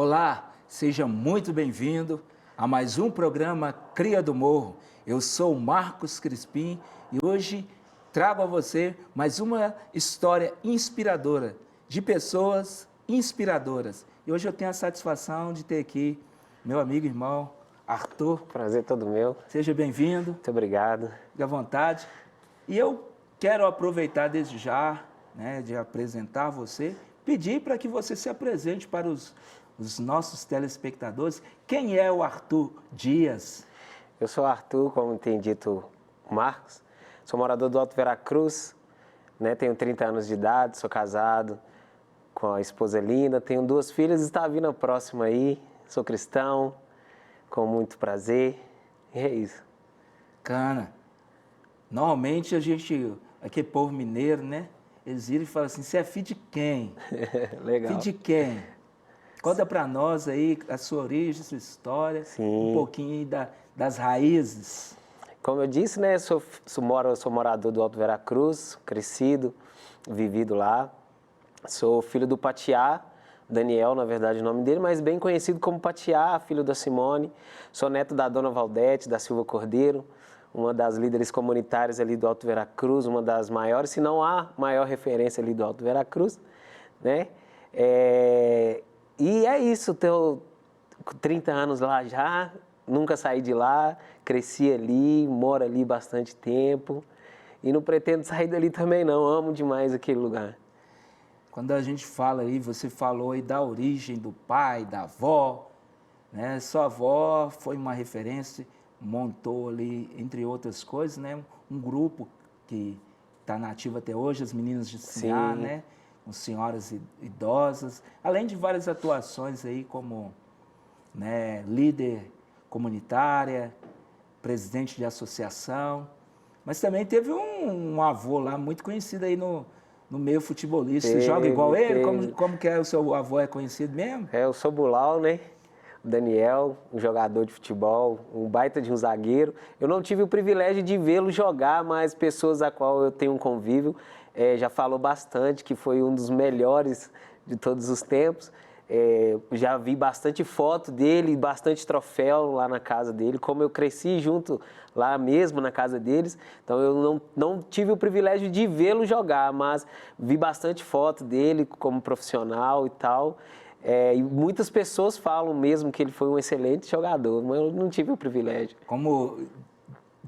Olá, seja muito bem-vindo a mais um programa Cria do Morro. Eu sou o Marcos Crispim e hoje trago a você mais uma história inspiradora de pessoas inspiradoras. E hoje eu tenho a satisfação de ter aqui meu amigo e irmão Arthur. Prazer todo meu. Seja bem-vindo. Muito obrigado. Fique à vontade. E eu quero aproveitar desde já, de apresentar você, pedir para que você se apresente para os nossos telespectadores. Quem é o Arthur Dias? Eu sou Arthur, como tem dito o Marcos. Sou morador do Alto Veracruz, tenho 30 anos de idade, sou casado com a esposa linda, tenho 2 filhas, está vindo a próxima aí. Sou cristão, com muito prazer. E é isso. Cana. Normalmente a gente, aqui é povo mineiro, eles viram e falam assim, você é filho de quem? Legal. Filho de quem? Conta para nós aí a sua origem, a sua história, Sim. Um pouquinho das raízes. Como eu disse, sou morador do Alto Veracruz, crescido, vivido lá. Sou filho do Patiá, Daniel, na verdade, o nome dele, mas bem conhecido como Patiá, filho da Simone. Sou neto da dona Valdete, da Silva Cordeiro, uma das líderes comunitárias ali do Alto Veracruz, uma das maiores, se não a maior referência ali do Alto Veracruz, E é isso, tenho 30 anos lá já, nunca saí de lá, cresci ali, moro ali bastante tempo e não pretendo sair dali também não, amo demais aquele lugar. Quando a gente fala aí, você falou aí da origem do pai, da avó, Sua avó foi uma referência, montou ali, entre outras coisas, um grupo que está nativo até hoje, as meninas de Sinhá, com senhoras idosas, além de várias atuações aí como líder comunitária, presidente de associação, mas também teve um avô lá muito conhecido aí no meio futebolista. Você joga igual ele? Como que é o seu avô? É conhecido mesmo? Eu sou Bulau, O Daniel, um jogador de futebol, um baita de um zagueiro. Eu não tive o privilégio de vê-lo jogar, mas pessoas a qual eu tenho um convívio já falou bastante que foi um dos melhores de todos os tempos. Já vi bastante foto dele, bastante troféu lá na casa dele, como eu cresci junto lá mesmo na casa deles. Então eu não tive o privilégio de vê-lo jogar, mas vi bastante foto dele como profissional e tal. E muitas pessoas falam mesmo que ele foi um excelente jogador, mas eu não tive o privilégio. Como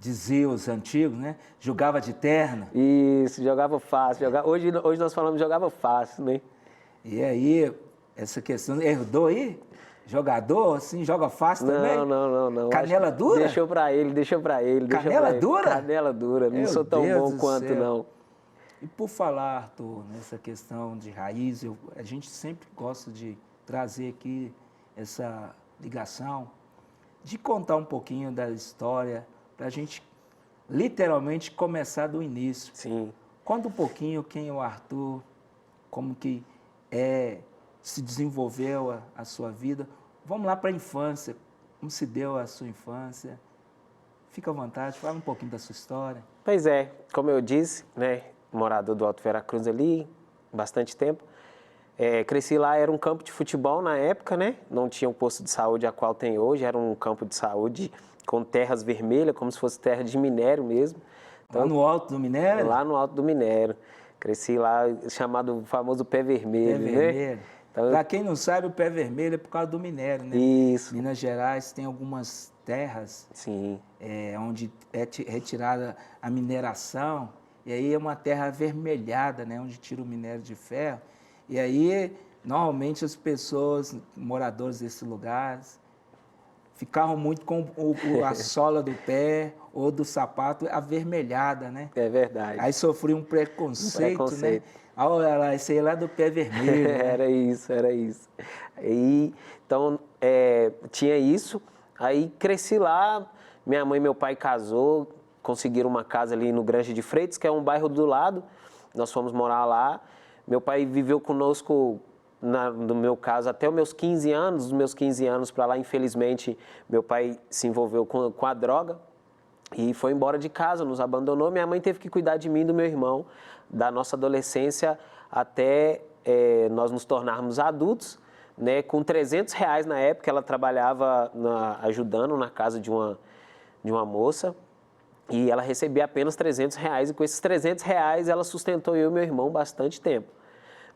diziam os antigos, jogava de terno. Isso, jogava fácil. Hoje nós falamos jogava fácil, E aí, essa questão, herdou aí? Jogador, assim, joga fácil também? Não. Canela dura? Deixou pra ele. Canela dura? Canela dura, não sou tão bom quanto, não. E por falar, Arthur, nessa questão de raiz, a gente sempre gosta de trazer aqui essa ligação, de contar um pouquinho da história, para a gente literalmente começar do início. Sim. Conta um pouquinho quem é o Arthur, como que se desenvolveu a sua vida. Vamos lá para a infância, como se deu a sua infância. Fica à vontade, fala um pouquinho da sua história. Pois é, como eu disse, morador do Alto Veracruz ali, bastante tempo. Cresci lá, era um campo de futebol na época, Não tinha um posto de saúde a qual tem hoje, era um campo de saúde com terras vermelhas, como se fosse terra de minério mesmo. Então, lá no Alto do Minério? Lá no Alto do Minério. Cresci lá, chamado famoso Pé Vermelho, Pé Vermelho. Então, para quem não sabe, o Pé Vermelho é por causa do minério, Isso. Minas Gerais tem algumas terras onde é retirada a mineração, e aí é uma terra avermelhada, onde tira o minério de ferro. E aí, normalmente, as pessoas, moradores desses lugares, ficavam muito com a sola do pé ou do sapato avermelhada, É verdade. Aí sofria um preconceito, Olha lá, esse aí é lá do Pé Vermelho. Era isso. Então, tinha isso. Aí cresci lá, minha mãe e meu pai casou, conseguiram uma casa ali no Granja de Freitas, que é um bairro do lado. Nós fomos morar lá. Meu pai viveu conosco, no meu caso, até os meus 15 anos. Dos meus 15 anos para lá, infelizmente, meu pai se envolveu com a droga e foi embora de casa, nos abandonou. Minha mãe teve que cuidar de mim e do meu irmão, da nossa adolescência até nós nos tornarmos adultos. né? Com R$ 300 na época, ela trabalhava ajudando na casa de uma moça e ela recebia apenas R$ 300 e com esses R$ 300 ela sustentou eu e meu irmão bastante tempo,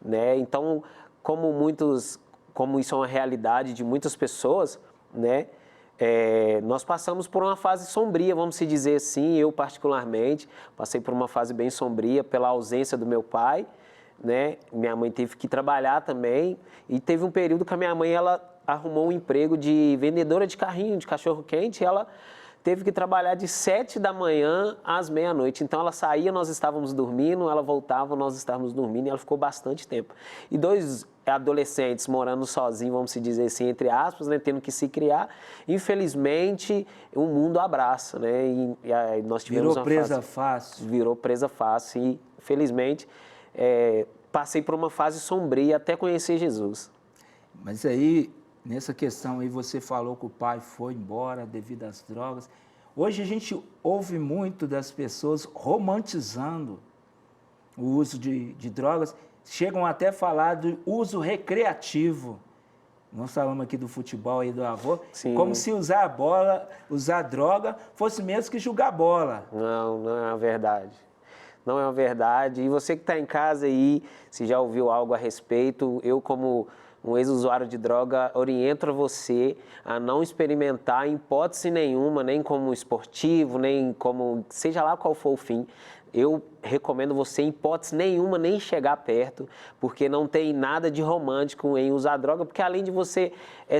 né? Então, como isso é uma realidade de muitas pessoas, né? Nós passamos por uma fase sombria, vamos se dizer assim, eu particularmente passei por uma fase bem sombria pela ausência do meu pai, né? Minha mãe teve que trabalhar também e teve um período que a minha mãe ela arrumou um emprego de vendedora de carrinho, de cachorro-quente, e ela teve que trabalhar de 7 da manhã às meia-noite. Então ela saía, nós estávamos dormindo, ela voltava, nós estávamos dormindo e ela ficou bastante tempo. E 2 adolescentes morando sozinhos, vamos se dizer assim, entre aspas, né, tendo que se criar, infelizmente o mundo abraça, né? E aí nós tivemos Virou presa fácil. Virou presa fácil e, infelizmente, passei por uma fase sombria até conhecer Jesus. Mas aí, nessa questão aí, você falou que o pai foi embora devido às drogas. Hoje a gente ouve muito das pessoas romantizando o uso de drogas, chegam até a falar do uso recreativo. Nós falamos aqui do futebol aí do avô, Sim. Como se usar a bola, usar droga, fosse mesmo que jogar bola. Não, não é uma verdade. Não é uma verdade. E você que está em casa aí, se já ouviu algo a respeito, eu como um ex-usuário de droga, oriento você a não experimentar em hipótese nenhuma, nem como esportivo, nem como, seja lá qual for o fim. Eu recomendo você, em hipótese nenhuma, nem chegar perto, porque não tem nada de romântico em usar droga, porque além de você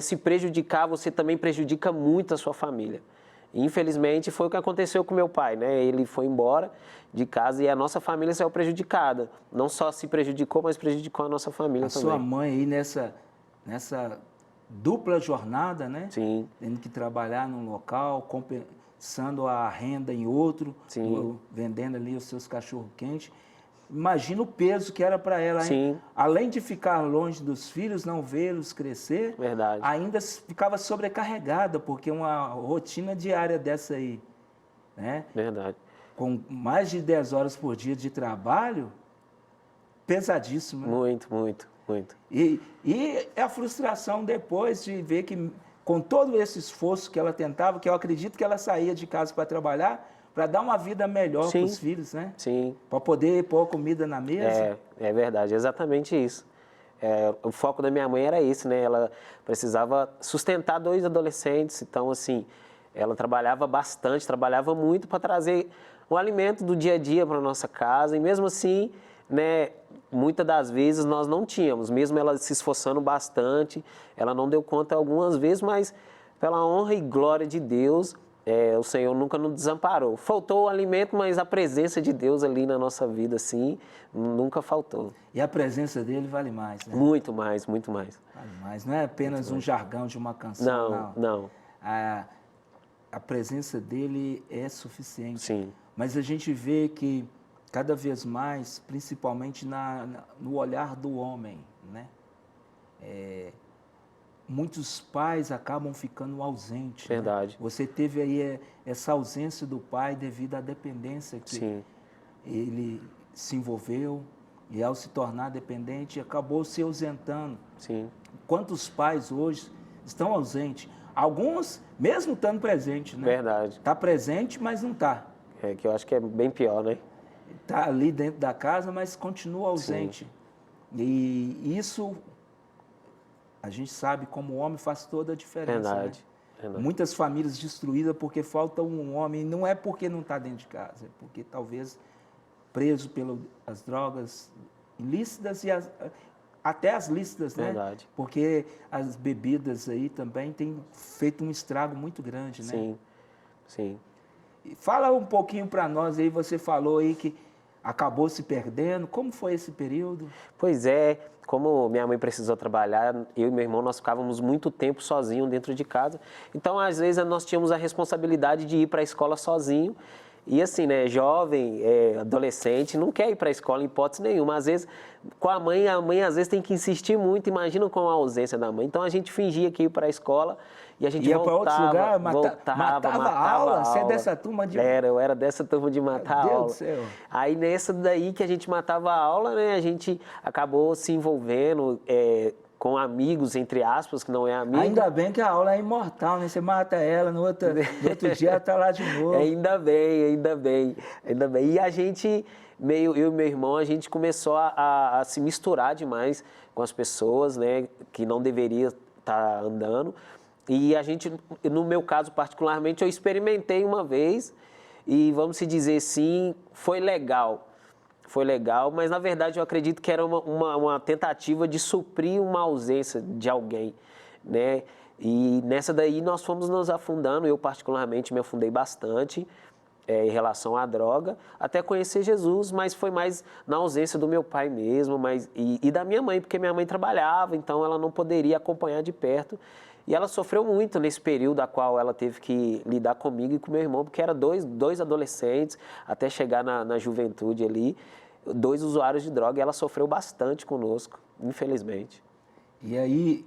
se prejudicar, você também prejudica muito a sua família. Infelizmente, foi o que aconteceu com meu pai, né? Ele foi embora de casa e a nossa família saiu prejudicada. Não só se prejudicou, mas prejudicou a nossa família também. A sua mãe aí nessa dupla jornada, né? Sim. Tendo que trabalhar num local, compensando a renda em outro, vendendo ali os seus cachorro-quentes. Imagina o peso que era para ela, Sim. hein? Além de ficar longe dos filhos, não vê-los crescer, Verdade. ainda ficava sobrecarregada, porque uma rotina diária dessa aí, né? Verdade. Com mais de 10 horas por dia de trabalho, pesadíssimo. Né? Muito, muito, muito. E é a frustração depois de ver que, com todo esse esforço que ela tentava, que eu acredito que ela saía de casa para trabalhar, para dar uma vida melhor para os filhos, né? Sim. Para poder pôr comida na mesa. É verdade, exatamente isso. O foco da minha mãe era esse, né? Ela precisava sustentar 2 adolescentes, então, assim, ela trabalhava bastante, trabalhava muito para trazer o alimento do dia a dia para a nossa casa, e mesmo assim, né, muitas das vezes nós não tínhamos, mesmo ela se esforçando bastante, ela não deu conta algumas vezes, mas pela honra e glória de Deus, o Senhor nunca nos desamparou. Faltou o alimento, mas a presença de Deus ali na nossa vida, assim, nunca faltou. E a presença dele vale mais, né? Muito mais, muito mais. Vale mais. Não é apenas um jargão de uma canção, não. Não. A presença dele é suficiente. Sim. Mas a gente vê que, cada vez mais, principalmente no olhar do homem, né? Muitos pais acabam ficando ausentes. Verdade. Né? Você teve aí essa ausência do pai devido à dependência que ele se envolveu e, ao se tornar dependente, acabou se ausentando. Sim. Quantos pais hoje estão ausentes? Alguns, mesmo estando presentes, né? Verdade. Está presente, mas não está. Que eu acho que é bem pior, né? Está ali dentro da casa, mas continua ausente. Sim. E isso, a gente sabe como o homem faz toda a diferença. Verdade. Né? Verdade. Muitas famílias destruídas porque falta um homem. E não é porque não está dentro de casa, é porque talvez preso pelas drogas ilícitas e até as lícitas, né? Verdade. Porque as bebidas aí também têm feito um estrago muito grande, né? Sim, sim. Fala um pouquinho para nós aí, você falou aí que acabou se perdendo, como foi esse período? Pois é, como minha mãe precisou trabalhar, eu e meu irmão, nós ficávamos muito tempo sozinhos dentro de casa, então às vezes nós tínhamos a responsabilidade de ir para a escola sozinho, e assim, né, jovem, adolescente, não quer ir para a escola em hipótese nenhuma. Às vezes, com a mãe às vezes tem que insistir muito, imagina com a ausência da mãe. Então a gente fingia que ia para a escola e a gente ia voltava, para outro lugar, matava a aula? Você é aula. dessa turma de... Eu era dessa turma de matar a aula. Meu Deus do céu. Aí nessa daí que a gente matava a aula, né, a gente acabou se envolvendo com amigos, entre aspas, que não é amigo. Ainda bem que a aula é imortal, né? Você mata ela, no outro dia ela tá lá de novo. Ainda bem, ainda bem, ainda bem. E a gente, eu e meu irmão, a gente começou a se misturar demais com as pessoas, né? Que não deveria estar andando. E a gente, no meu caso particularmente, eu experimentei uma vez e, vamos se dizer assim, foi legal. Foi legal, mas na verdade eu acredito que era uma tentativa de suprir uma ausência de alguém, né? E nessa daí nós fomos nos afundando, eu particularmente me afundei bastante em relação à droga, até conhecer Jesus, mas foi mais na ausência do meu pai mesmo, e da minha mãe, porque minha mãe trabalhava, então ela não poderia acompanhar de perto. E ela sofreu muito nesse período a qual ela teve que lidar comigo e com meu irmão, porque eram dois adolescentes, até chegar na juventude ali, 2 usuários de droga, e ela sofreu bastante conosco, infelizmente. E aí,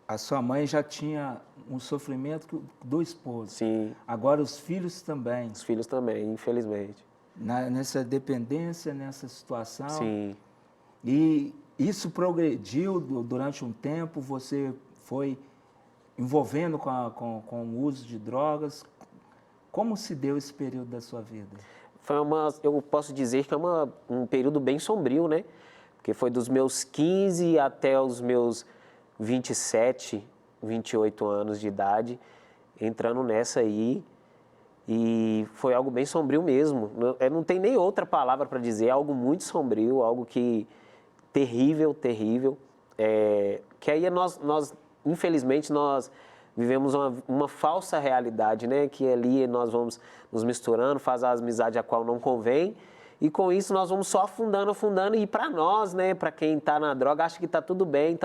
a sua mãe já tinha um sofrimento do esposo. Sim. Agora os filhos também. Os filhos também, infelizmente. Nessa dependência, nessa situação. Sim. E isso progrediu durante um tempo, você foi envolvendo com o uso de drogas. Como se deu esse período da sua vida? Eu posso dizer que é um período bem sombrio, né? Porque foi dos meus 15 até os meus 27, 28 anos de idade, entrando nessa aí. E foi algo bem sombrio mesmo. Não tem nem outra palavra para dizer, é algo muito sombrio, algo que terrível, terrível. Que aí infelizmente, nós vivemos uma falsa realidade, né? Que ali nós vamos nos misturando, faz a amizade a qual não convém, e com isso nós vamos só afundando, afundando, e para nós, né? Para quem está na droga, acha que está tudo bem,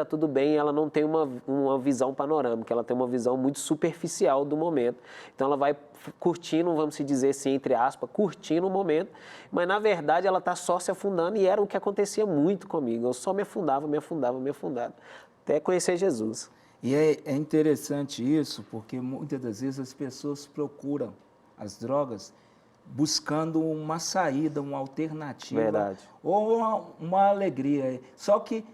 ela não tem uma visão panorâmica, ela tem uma visão muito superficial do momento. Então ela vai curtindo, vamos se dizer assim, entre aspas, curtindo o momento, mas na verdade ela está só se afundando, e era o que acontecia muito comigo, eu só me afundava, até conhecer Jesus. E é interessante isso, porque muitas das vezes as pessoas procuram as drogas buscando uma saída, uma alternativa. Verdade. Ou uma alegria. Só que,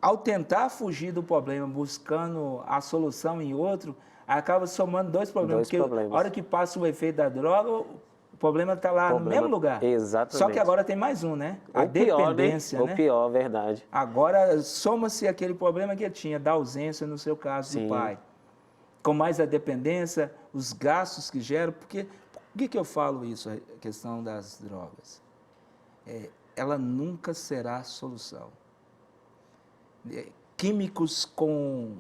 ao tentar fugir do problema, buscando a solução em outro, acaba somando 2 problemas. Porque a hora que passa o efeito da droga, o problema está lá no mesmo lugar. Exatamente. Só que agora tem mais um, né? A dependência, né? Ou pior, verdade. Agora soma-se aquele problema que ele tinha, da ausência, no seu caso, do pai. Com mais a dependência, os gastos que geram. Porque, por que eu falo isso, a questão das drogas? Ela nunca será a solução. Químicos com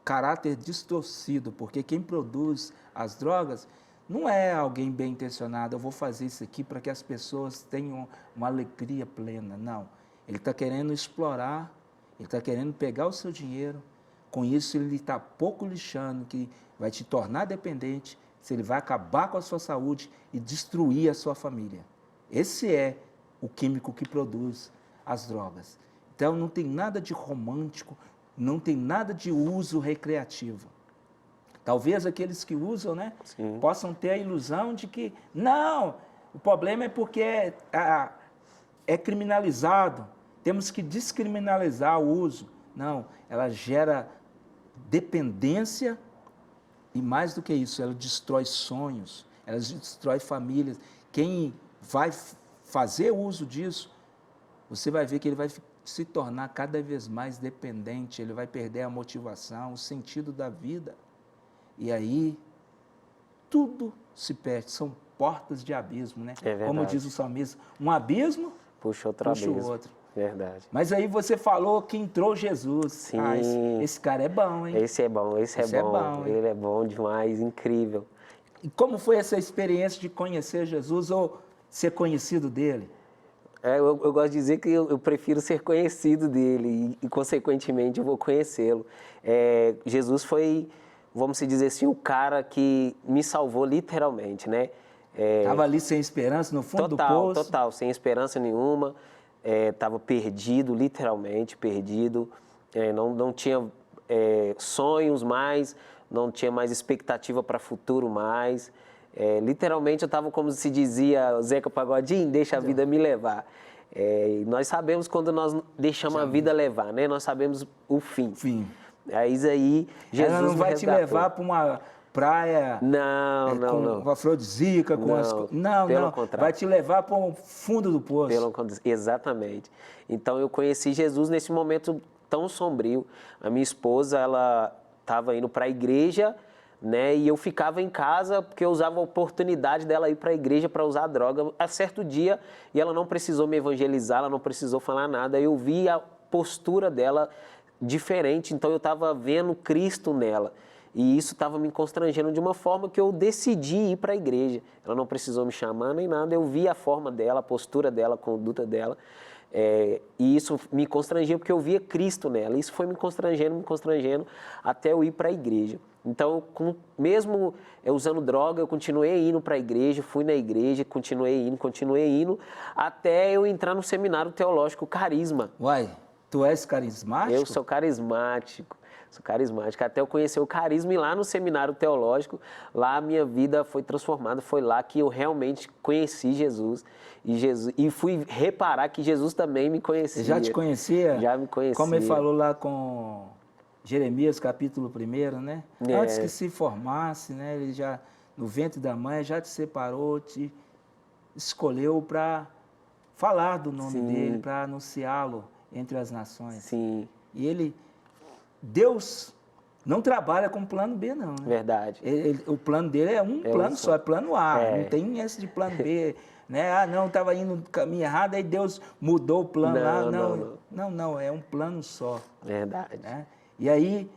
caráter distorcido, porque quem produz as drogas não é alguém bem intencionado, eu vou fazer isso aqui para que as pessoas tenham uma alegria plena. Não. Ele está querendo explorar, ele está querendo pegar o seu dinheiro. Com isso, ele está pouco lixando, que vai te tornar dependente, se ele vai acabar com a sua saúde e destruir a sua família. Esse é o químico que produz as drogas. Então, não tem nada de romântico, não tem nada de uso recreativo. Talvez aqueles que usam, né, possam ter a ilusão de que, não, o problema é porque é criminalizado, temos que descriminalizar o uso. Não, ela gera dependência e, mais do que isso, ela destrói sonhos, ela destrói famílias. Quem vai fazer uso disso, você vai ver que ele vai se tornar cada vez mais dependente, ele vai perder a motivação, o sentido da vida. E aí, tudo se perde, são portas de abismo, né? Como diz o salmista, um abismo puxa outro abismo. o outro. Verdade. Mas aí você falou que entrou Jesus. Sim. Esse cara é bom, hein? Esse é bom. Ele é bom demais, incrível. E como foi essa experiência de conhecer Jesus ou ser conhecido dele? Eu gosto de dizer que eu prefiro ser conhecido dele e consequentemente, eu vou conhecê-lo. Jesus foi, vamos dizer assim, o cara que me salvou literalmente, né? Estava ali sem esperança, no fundo do poço? Total, sem esperança nenhuma. Estava perdido, literalmente perdido. Não tinha sonhos mais, não tinha mais expectativa para futuro mais. Literalmente eu estava, como se dizia o Zeca Pagodinho, deixa a vida me levar. E nós sabemos quando nós deixamos a vida levar, né? Nós sabemos o fim. Fim. É isso aí, Jesus Ela não me vai te resgatou. levar para uma praia com afrodisíaca, com as coisas. Não, pelo não. contrário. Vai te levar para o fundo do poço. Exatamente. Então eu conheci Jesus nesse momento tão sombrio. A minha esposa, ela estava indo para a igreja, né? E eu ficava em casa porque eu usava a oportunidade dela ir para a igreja para usar droga. A certo dia, e ela não precisou me evangelizar, ela não precisou falar nada. Eu vi a postura dela diferente, então eu estava vendo Cristo nela. E isso estava me constrangendo de uma forma que eu decidi ir para a igreja. Ela não precisou me chamar nem nada, eu vi a forma dela, a postura dela, a conduta dela. E isso me constrangia porque eu via Cristo nela. Isso foi me constrangendo até eu ir para a igreja. Então, mesmo usando droga, eu continuei indo para a igreja, fui na igreja, continuei indo, até eu entrar no seminário teológico Carisma. Uai, tu és carismático? Eu sou carismático. Até eu conhecer o carisma e lá no seminário teológico, lá a minha vida foi transformada, foi lá que eu realmente conheci Jesus e fui reparar que Jesus também me conhecia. Ele já te conhecia? Já me conhecia. Como ele falou lá com Jeremias, capítulo 1, né? Antes que se formasse, né? Ele já, no ventre da mãe, já te separou, te escolheu para falar do nome dele, para anunciá-lo entre as nações. Sim. E Deus não trabalha com plano B, não. Né? Verdade. O plano dele é um plano só, é plano A. Não tem esse de plano B. Né? Ah, não, estava indo no caminho errado, aí Deus mudou o plano lá. Não, é um plano só. Verdade. Né? E aí,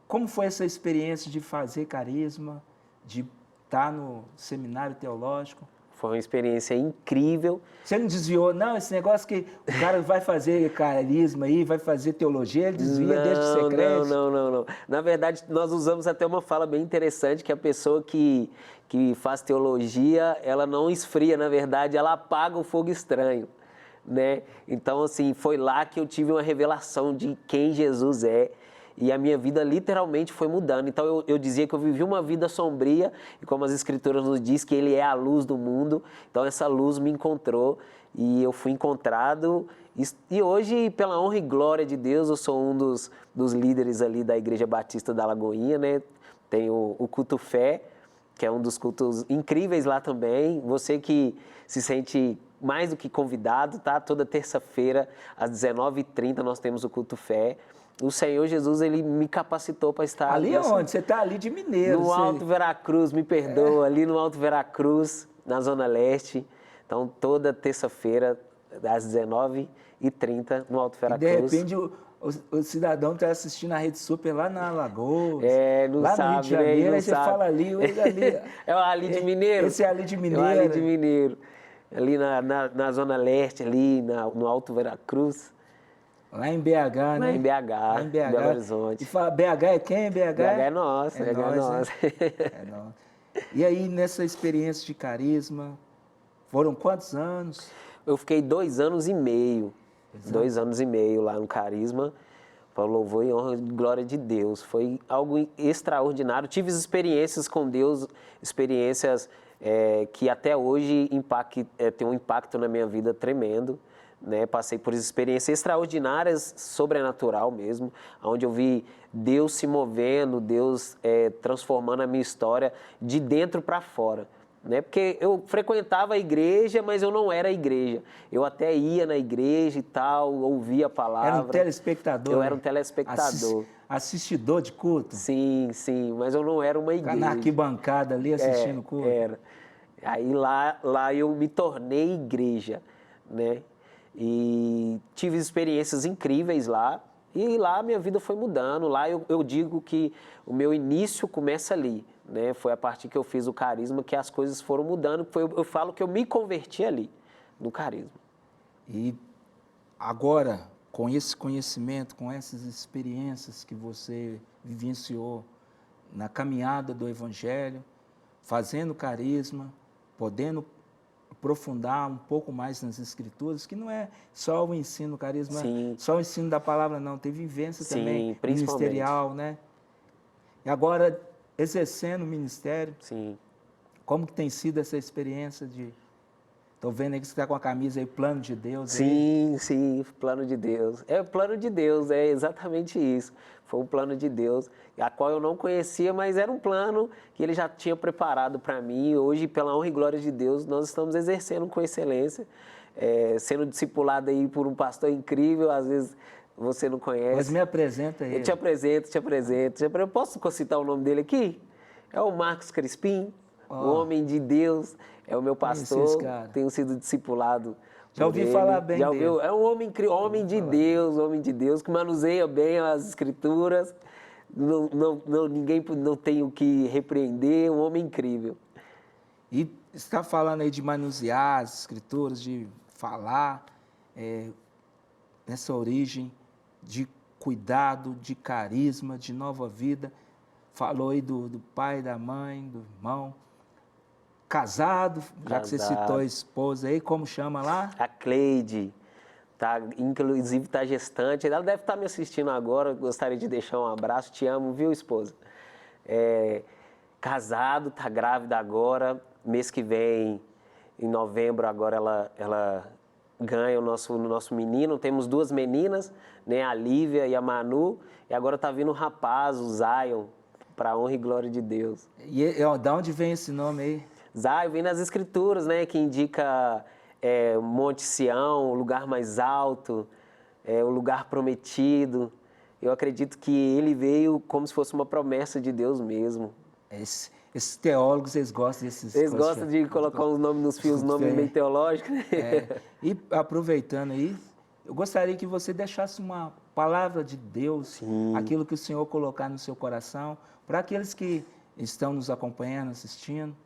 como foi essa experiência de fazer carisma, de estar no seminário teológico? Foi uma experiência incrível. Você não desviou, não, esse negócio que o cara vai fazer carisma aí, vai fazer teologia, ele desvia, deixa de ser crente? Não. Na verdade, nós usamos até uma fala bem interessante, que a pessoa que faz teologia, ela não esfria, na verdade, ela apaga o fogo estranho, né? Então, assim, foi lá que eu tive uma revelação de quem Jesus é. E a minha vida literalmente foi mudando. Então eu dizia que eu vivi uma vida sombria, e como as Escrituras nos diz que Ele é a luz do mundo, então essa luz me encontrou e eu fui encontrado. E hoje, pela honra e glória de Deus, eu sou um dos líderes ali da Igreja Batista da Lagoinha, né? Tem o Culto Fé, que é um dos cultos incríveis lá também. Você que se sente mais do que convidado, tá? Toda terça-feira, às 19h30, nós temos o Culto Fé. O Senhor Jesus, Ele me capacitou para estar... Ali é onde? Você está ali de Mineiro. No Alto Veracruz, me perdoa, ali no Alto Veracruz, na Zona Leste. Então, toda terça-feira, às 19h30, no Alto Veracruz. E de repente, o cidadão está assistindo a Rede Super lá na Alagoas. Não lá sabe, no Rio de Janeiro, aí você fala ali, ele ali. É o Ali de Mineiro. Esse é Ali de Mineiro. É o Ali de Mineiro. Ali na Zona Leste, ali no Alto Veracruz. Lá em BH, né? Lá em BH, Belo Horizonte. E fala, BH é quem? BH é nosso, é nosso. É nosso. E aí, nessa experiência de carisma, foram quantos anos? Eu fiquei 2 anos e meio. Exato. 2 anos e meio lá no Carisma. Para louvor e honra e glória de Deus. Foi algo extraordinário. Tive experiências com Deus, experiências que até hoje tem um impacto na minha vida tremendo. Né? Passei por experiências extraordinárias, sobrenatural mesmo, onde eu vi Deus se movendo, Deus transformando a minha história de dentro para fora. Né? Porque eu frequentava a igreja, mas eu não era a igreja. Eu até ia na igreja e tal, ouvia a palavra. Era um telespectador? Eu era um telespectador. Assistidor de culto? Sim, mas eu não era uma igreja. Na arquibancada ali assistindo culto? Era. Aí lá eu me tornei igreja, né? E tive experiências incríveis lá, e lá minha vida foi mudando. Lá eu digo que o meu início começa ali, né? Foi a partir que eu fiz o Carisma que as coisas foram mudando. Eu falo que eu me converti ali, no Carisma. E agora, com esse conhecimento, com essas experiências que você vivenciou na caminhada do Evangelho, fazendo Carisma, podendo aprofundar um pouco mais nas Escrituras, que não é só o ensino, carisma, só o ensino da palavra, não. Tem vivência também ministerial, né? E agora, exercendo o ministério, como que tem sido essa experiência de Estou vendo aí que você está com a camisa aí, Plano de Deus. Sim, sim, plano de Deus. É o plano de Deus, é exatamente isso. Foi um plano de Deus, a qual eu não conhecia, mas era um plano que ele já tinha preparado para mim. Hoje, pela honra e glória de Deus, nós estamos exercendo com excelência, sendo discipulado aí por um pastor incrível, às vezes você não conhece. Mas me apresenta aí. Eu te apresento. Eu posso citar o nome dele aqui? É o Marcos Crispim, um homem de Deus, é o meu pastor, tenho sido discipulado. Já ouvi falar bem dele. É um homem homem de Deus, que manuseia bem as escrituras, ninguém não tem o que repreender, um homem incrível. E está falando aí de manusear as escrituras, de falar nessa origem de cuidado, de carisma, de nova vida. Falou aí do pai, da mãe, do irmão. Casado, já que você citou a esposa aí, como chama lá? A Cleide, inclusive está gestante, ela deve estar me assistindo agora, gostaria de deixar um abraço, te amo, viu, esposa? Casado, está grávida agora, mês que vem, em novembro, agora ela ganha o nosso menino, temos 2 meninas, né, a Lívia e a Manu, e agora está vindo um rapaz, o Zion, para a honra e glória de Deus. E de onde vem esse nome aí? Zion vem nas escrituras, né, que indica Monte Sião, o lugar mais alto, o lugar prometido. Eu acredito que ele veio como se fosse uma promessa de Deus mesmo. Esses teólogos, eles gostam desses... Eles gostam de colocar os nomes nos fios, nome meio teológico, né? E aproveitando aí, eu gostaria que você deixasse uma palavra de Deus, Sim. Aquilo que o Senhor colocar no seu coração, para aqueles que estão nos acompanhando, assistindo.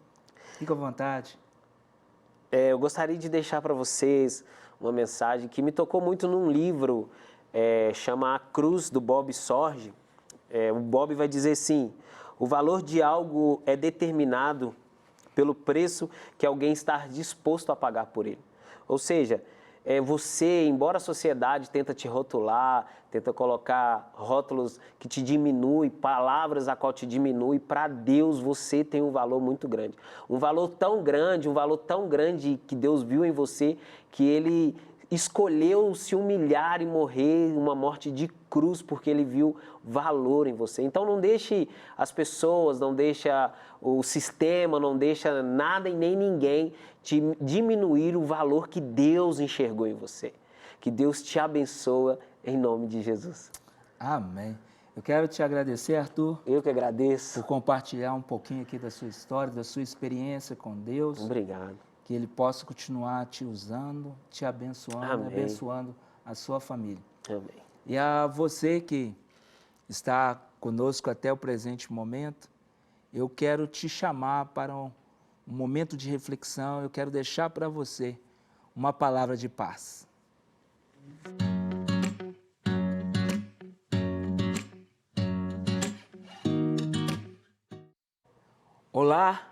Fica à vontade. Eu gostaria de deixar para vocês uma mensagem que me tocou muito num livro, chama A Cruz, do Bob Sorge. O Bob vai dizer assim: o valor de algo é determinado pelo preço que alguém está disposto a pagar por ele. Ou seja, você, embora a sociedade tenta te rotular, tenta colocar rótulos que te diminuem, palavras a qual te diminui, para Deus você tem um valor muito grande. Um valor tão grande que Deus viu em você, que Ele escolheu se humilhar e morrer uma morte de cruz, porque Ele viu valor em você. Então não deixe as pessoas, não deixa o sistema, não deixa nada e nem ninguém te diminuir o valor que Deus enxergou em você. Que Deus te abençoe em nome de Jesus. Amém. Eu quero te agradecer, Arthur. Eu que agradeço. Por compartilhar um pouquinho aqui da sua história, da sua experiência com Deus. Obrigado. Que Ele possa continuar te usando, te abençoando, Amém. Abençoando a sua família. Amém. E a você que está conosco até o presente momento, eu quero te chamar para um momento de reflexão, eu quero deixar para você uma palavra de paz. Olá,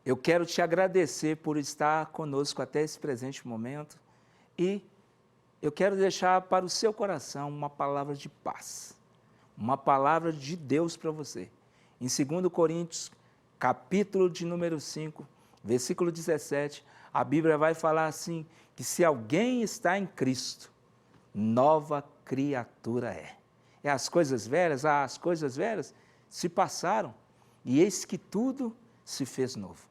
eu quero te agradecer por estar conosco até esse presente momento e eu quero deixar para o seu coração uma palavra de paz, uma palavra de Deus para você. Em 2 Coríntios, capítulo de número 5, versículo 17, a Bíblia vai falar assim, que se alguém está em Cristo, nova criatura é. As coisas velhas se passaram e eis que tudo se fez novo.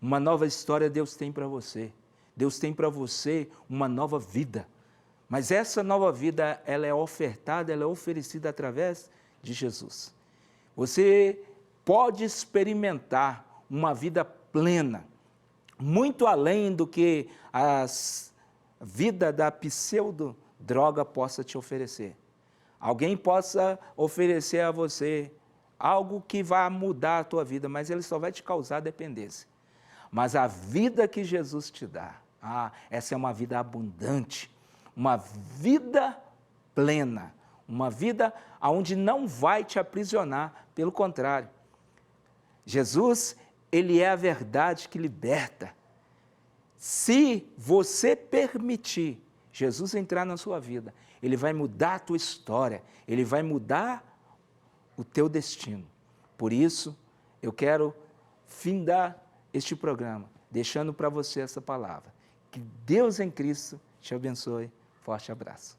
Uma nova história Deus tem para você. Deus tem para você uma nova vida. Mas essa nova vida, ela é ofertada, ela é oferecida através de Jesus. Você pode experimentar uma vida plena, muito além do que a vida da pseudo-droga possa te oferecer. Alguém possa oferecer a você algo que vai mudar a tua vida, mas ele só vai te causar dependência. Mas a vida que Jesus te dá, essa é uma vida abundante, uma vida plena, uma vida onde não vai te aprisionar, pelo contrário. Jesus, ele é a verdade que liberta. Se você permitir Jesus entrar na sua vida, ele vai mudar a tua história, ele vai mudar o teu destino. Por isso, eu quero findar este programa, deixando para você essa palavra. Que Deus em Cristo te abençoe. Forte abraço.